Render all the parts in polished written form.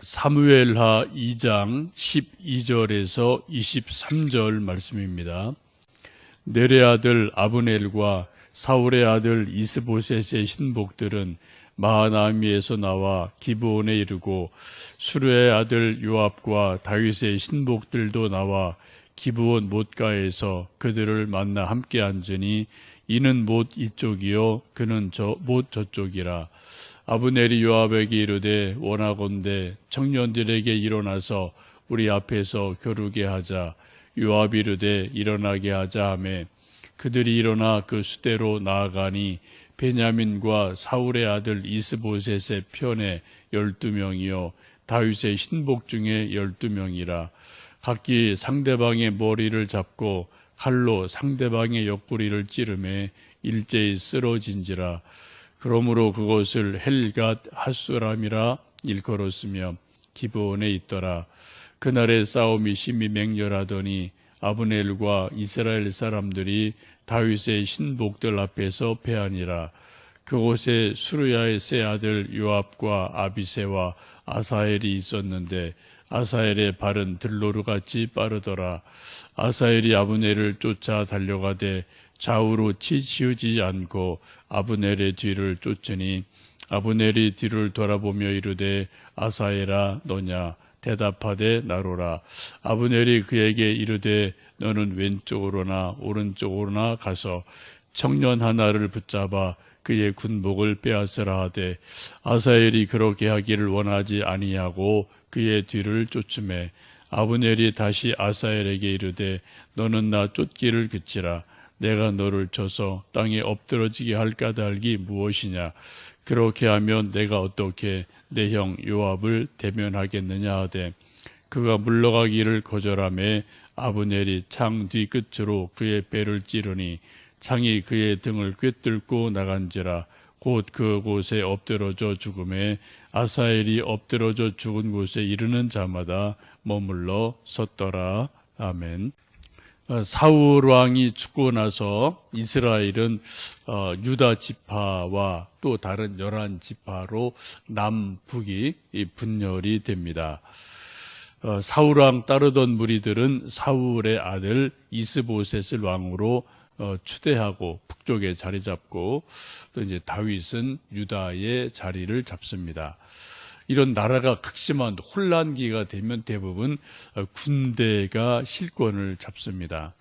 사무엘하 2장 12절에서 23절 말씀입니다. 넬의 아들 아브넬과 사울의 아들 이스보셋의 신복들은 마하나임에서 나와 기브온에 이르고 수르의 아들 요압과 다윗의 신복들도 나와 기브온 못가에서 그들을 만나 함께 앉으니 이는 못 이쪽이요 그는 못 저쪽이라. 아브넬이 요압에게 이르되 원하건대 청년들에게 일어나서 우리 앞에서 겨루게 하자. 요압이 이르되 일어나게 하자 하매 그들이 일어나 그 수대로 나아가니 베냐민과 사울의 아들 이스보셋의 편에 12명이요 다윗의 신복 중에 12명이라. 각기 상대방의 머리를 잡고 칼로 상대방의 옆구리를 찌르매 일제히 쓰러진지라. 그러므로 그것을 헬갓 핫수람이라 일컬었으며 기브온에 있더라. 그날의 싸움이 심히 맹렬하더니 아브넬과 이스라엘 사람들이 다윗의 신복들 앞에서 패하니라. 그곳에 수르야의 세 아들 요압과 아비새와 아사헬이 있었는데 아사헬의 발은 들로르같이 빠르더라. 아사헬이 아브넬을 쫓아 달려가되 좌우로 치우치지 않고 아브넬의 뒤를 쫓으니 아브넬이 뒤를 돌아보며 이르되 아사헬아 너냐? 대답하되 나로라. 아브넬이 그에게 이르되 너는 왼쪽으로나 오른쪽으로나 가서 청년 하나를 붙잡아 그의 군복을 빼앗으라 하되 아사헬이 그렇게 하기를 원하지 아니하고 그의 뒤를 쫓으매 아브넬이 다시 아사헬에게 이르되 너는 나 쫓기를 그치라. 내가 너를 쳐서 땅에 엎드러지게 할 까닭이 무엇이냐? 그렇게 하면 내가 어떻게 내 형 요압을 대면하겠느냐 하되 그가 물러가기를 거절하매 아브넬이 창 뒤끝으로 그의 배를 찌르니 창이 그의 등을 꿰뚫고 나간지라. 곧 그곳에 엎드러져 죽음에 아사헬이 엎드러져 죽은 곳에 이르는 자마다 머물러 섰더라. 아멘. 사울 왕이 죽고 나서 이스라엘은 유다 지파와 또 다른 11지파로 남북이 분열이 됩니다. 사울 왕 따르던 무리들은 사울의 아들 이스보셋을 왕으로 추대하고 북쪽에 자리 잡고 또 이제 다윗은 유다의 자리를 잡습니다. 이런 나라가 극심한 혼란기가 되면 대부분 군대가 실권을 잡습니다.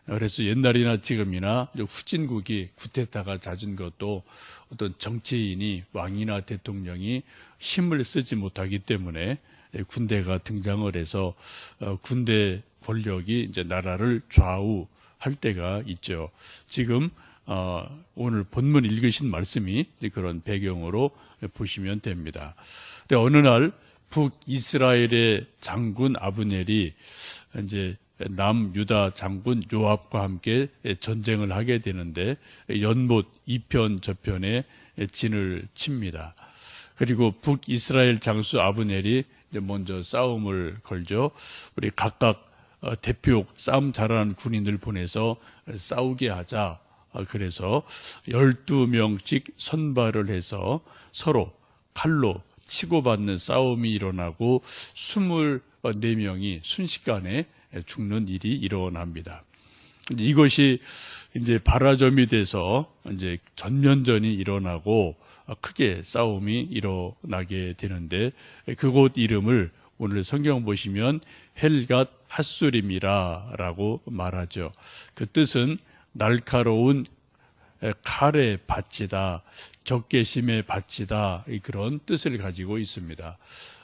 그래서 옛날이나 지금이나 후진국이 쿠데타가 잦은 것도 어떤 정치인이 왕이나 대통령이 힘을 쓰지 못하기 때문에 군대가 등장을 해서 군대 권력이 이제 나라를 좌우할 때가 있죠. 지금 오늘 본문 읽으신 말씀이 그런 배경으로 보시면 됩니다. 근데 어느 날 북이스라엘의 장군 아브넬이 이제 남유다 장군 요압과 함께 전쟁을 하게 되는데 연못 이편 저편에 진을 칩니다. 그리고 북이스라엘 장수 아브넬이 먼저 싸움을 걸죠. 우리 각각 대표 싸움 잘하는 군인들 보내서 싸우게 하자. 그래서 12명씩 선발을 해서 서로 칼로 치고받는 싸움이 일어나고 24명이 순식간에 죽는 일이 일어납니다. 이것이 이제 발화점이 돼서 이제 전면전이 일어나고 크게 싸움이 일어나게 되는데 그곳 이름을 오늘 성경 보시면 헬갓 핫수림이라고 말하죠. 그 뜻은 날카로운 칼의 밭이다, 적개심의 밭이다, 그런 뜻을 가지고 있습니다.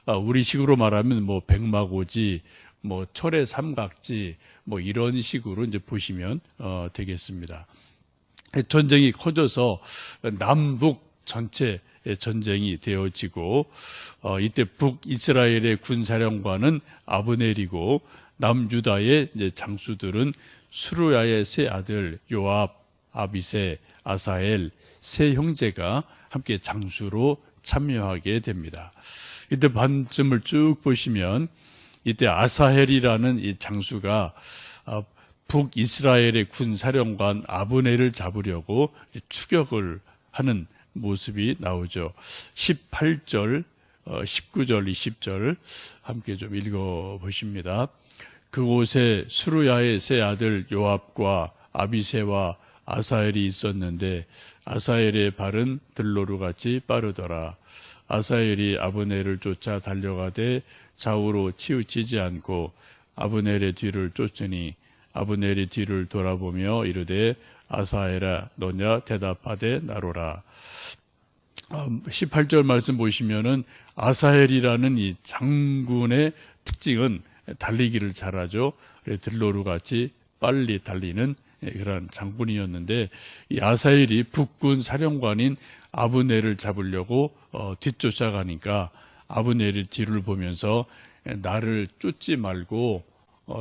우리식으로 말하면 뭐 백마고지, 뭐 철의 삼각지, 뭐 이런 식으로 이제 보시면 되겠습니다. 전쟁이 커져서 남북 전체 전쟁이 되어지고 이때 북이스라엘의 군사령관은 아브넬이고 남유다의 이제 장수들은 수르야의 세 아들 요압, 아비새, 아사헬 세 형제가 함께 장수로 참여하게 됩니다. 이때 반쯤을 쭉 보시면 이때 아사헬이라는 이 장수가 북이스라엘의 군사령관 아브넬을 잡으려고 추격을 하는 모습이 나오죠. 18절 19절, 20절 함께 좀 읽어보십니다. 그곳에 수루야의 세 아들 요압과 아비새와 아사엘이 있었는데 아사엘의 발은 들로루같이 빠르더라. 아사엘이 아브넬을 쫓아 달려가되 좌우로 치우치지 않고 아브넬의 뒤를 쫓으니 아브넬이 뒤를 돌아보며 이르되 아사엘아 너냐 대답하되 나로라. 18절 말씀 보시면은 아사엘이라는 이 장군의 특징은 달리기를 잘하죠. 들로루같이 빨리 달리는 그런 장군이었는데 이 아사엘이 북군 사령관인 아브넬을 잡으려고 뒤쫓아가니까 아브넬이 뒤를 보면서 나를 쫓지 말고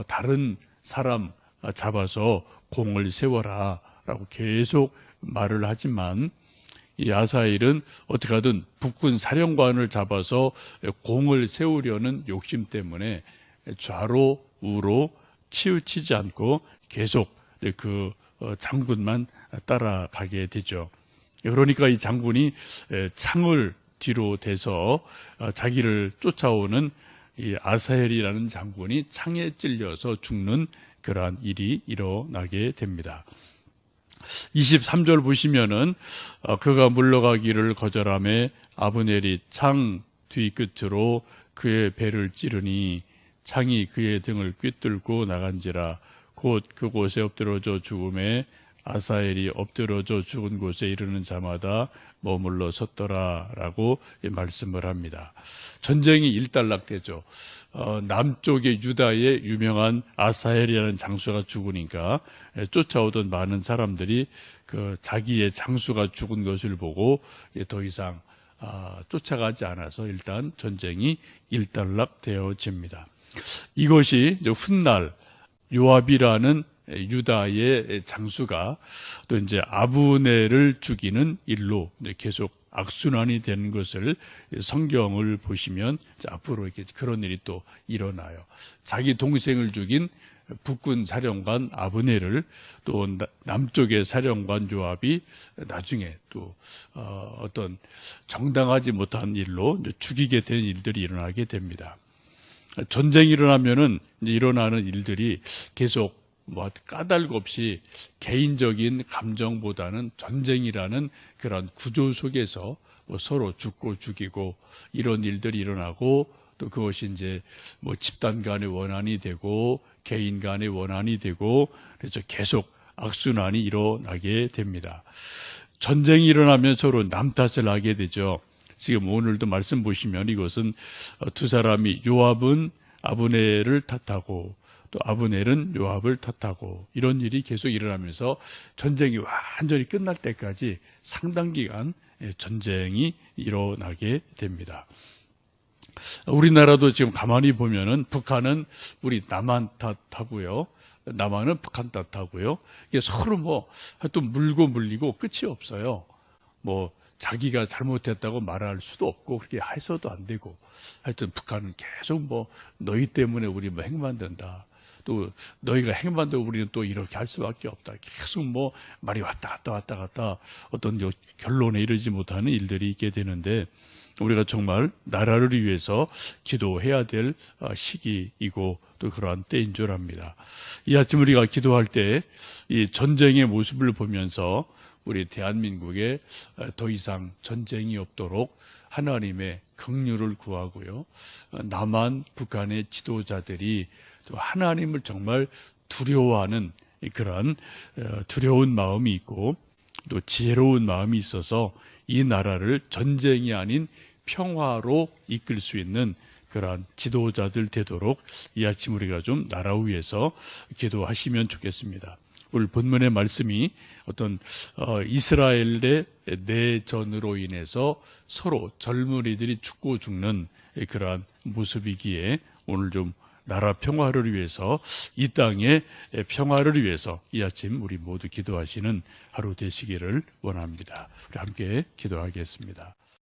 다른 사람 잡아서 공을 세워라 라고 계속 말을 하지만 이 아사엘은 어떻게 하든 북군 사령관을 잡아서 공을 세우려는 욕심 때문에 좌로 우로 치우치지 않고 계속 그 장군만 따라가게 되죠. 그러니까 이 장군이 창을 뒤로 대서 자기를 쫓아오는 이 아사엘이라는 장군이 창에 찔려서 죽는 그러한 일이 일어나게 됩니다. 23절 보시면은 그가 물러가기를 거절하며 아브넬이 창 뒤끝으로 그의 배를 찌르니 창이 그의 등을 꿰뚫고 나간지라. 곧 그곳에 엎드러져 죽음에 아사엘이 엎드러져 죽은 곳에 이르는 자마다 머물러 섰더라라고 말씀을 합니다. 전쟁이 일단락되죠. 남쪽의 유다의 유명한 아사엘이라는 장수가 죽으니까 쫓아오던 많은 사람들이 그 자기의 장수가 죽은 것을 보고 더 이상 쫓아가지 않아서 일단 전쟁이 일단락되어집니다. 이것이 이제 훗날 요압이라는 유다의 장수가 또 이제 아브넬을 죽이는 일로 계속 악순환이 되는 것을 성경을 보시면 앞으로 이렇게 그런 일이 또 일어나요. 자기 동생을 죽인 북군 사령관 아브넬을 또 남쪽의 사령관 요압이 나중에 또 어떤 정당하지 못한 일로 죽이게 된 일들이 일어나게 됩니다. 전쟁이 일어나면은 일어나는 일들이 계속 까닭 없이 개인적인 감정보다는 전쟁이라는 그런 구조 속에서 서로 죽고 죽이고 이런 일들이 일어나고 또 그것이 이제 집단 간의 원한이 되고 개인 간의 원한이 되고 그래서 계속 악순환이 일어나게 됩니다. 전쟁이 일어나면 서로 남 탓을 하게 되죠. 지금 오늘도 말씀 보시면 이것은 두 사람이 요압은 아브넬을 탓하고 또 아브넬은 요압을 탓하고 이런 일이 계속 일어나면서 전쟁이 완전히 끝날 때까지 상당 기간 전쟁이 일어나게 됩니다. 우리나라도 지금 가만히 보면은 북한은 우리 남한 탓하고요. 남한은 북한 탓하고요. 이게 서로 하여튼 물고 물리고 끝이 없어요. 자기가 잘못했다고 말할 수도 없고 그렇게 해서도 안 되고 하여튼 북한은 계속 너희 때문에 우리 핵 만든다. 또 너희가 핵 만들고 우리는 또 이렇게 할 수밖에 없다. 계속 말이 왔다 갔다 어떤 결론에 이르지 못하는 일들이 있게 되는데 우리가 정말 나라를 위해서 기도해야 될 시기이고 또 그러한 때인 줄 압니다. 이 아침 우리가 기도할 때 이 전쟁의 모습을 보면서 우리 대한민국에 더 이상 전쟁이 없도록 하나님의 긍휼을 구하고요. 남한, 북한의 지도자들이 또 하나님을 정말 두려워하는 그런 두려운 마음이 있고 또 지혜로운 마음이 있어서 이 나라를 전쟁이 아닌 평화로 이끌 수 있는 그러한 지도자들 되도록 이 아침 우리가 좀 나라 위해서 기도하시면 좋겠습니다. 오늘 본문의 말씀이 어떤 이스라엘의 내전으로 인해서 서로 젊은이들이 죽고 죽는 그러한 모습이기에 오늘 좀 나라 평화를 위해서 이 땅의 평화를 위해서 이 아침 우리 모두 기도하시는 하루 되시기를 원합니다. 우리 함께 기도하겠습니다.